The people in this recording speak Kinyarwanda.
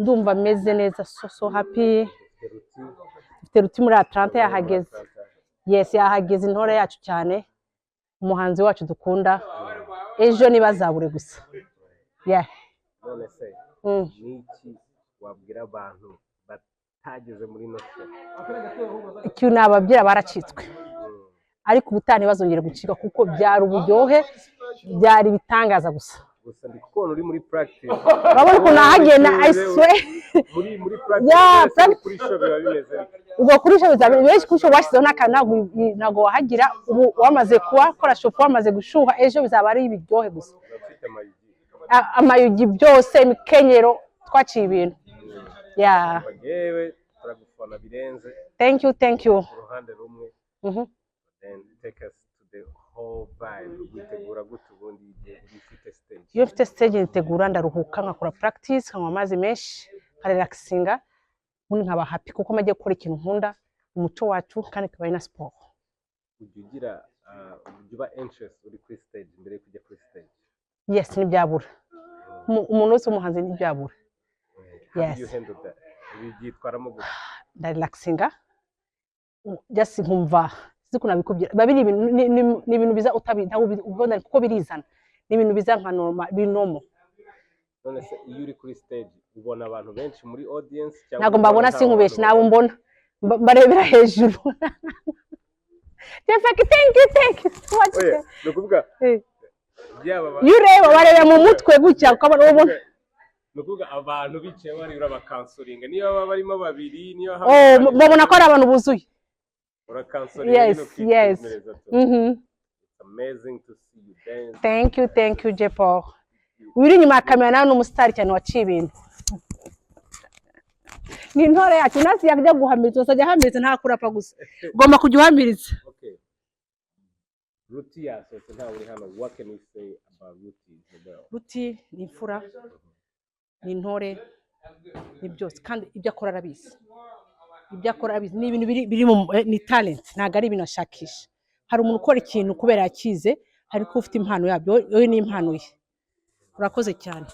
ndumva meze neza, so happy. Ruti muri Atlanta yahageze. Yes, yahageze intore yacu cyane, umuhanzi wacu dukunda. Ejo nibazabure gusa. Yeah. None se niki wabwira abantu batageze muri noce? Icyo nababwira baracitswe, ariko ubutani bazongera gucika kuko byari uburyohe, byari bitangaza gusa ndi kubona uri muri practice. Urabona ko nahagenda I swear muri practice kuri show biba bimeze. Ubwo kuri show bizabiri benshi kuri show bashyizeho nago wahagira ubu wamaze kora show wamaze gushuha, ejo bizaba ari ibiryohe gusa. Amayugi byose imikenyero twaciye ibintu. Yeah. Yewe turagufana birenze. Thank you. Uruhande rumwe. Then take us to the whole vibe. Witegura gute ubundi ufite stage? Iyo mfite stage nitegura ndaruhuka nkakora practice, nkanywa amazi menshi, nkarelaxinga, ubundi nkaba happy kuko magiye gukora ikintu nkunda, umuco wacu kandi kabaye na sport. Ugira anxious uri kuri stage mbere yo kujya kuri stage? Yes, nibyabura. Umuntu wese umuhanzi nibyabura. Yes. You handle that. Wigitwaramo gute? Ndarelaxinga. Just nkumva zikuna bikubwira babiri ni ibintu biza ubona kuko birizana, ni ibintu biza nka normal binomo. None se iyo uri kuri stage ubona abantu benshi muri audience cyangwa ntago mbabona sinkubeshi nabo mbona barebera hejuru. Thank you so much. Nukuvuga yureba bareba mu mutwe gutya ukabona ubona nukuvuga abantu bicaye bari urabakansoringa niyo baba barimo babiri niyo babona ko ari abantu buzuye. Yes. It's amazing to see you dance. Thank you Jepo. Wiri nyuma ya kamera nawe n'umustar cyane waciye ibintu. Ni intore yacu nasi yakajya guhamiriza usajya hamiriza nta kurapa gusa. Gomba kujya uhamiriza. Okay. Ruti yasohotse nta uri hano. What can you say about Ruti? Ruti ni imfura, ni intore, ni byose kandi ibyo akora arabizi. Ni ibintu biri ni talent, ntago ari ibintu ashakisha. Hari umuntu ukora ikintu kubera yakize, hari ko ufite impano yabyo, yo ni impano ye. Urakoze cyane.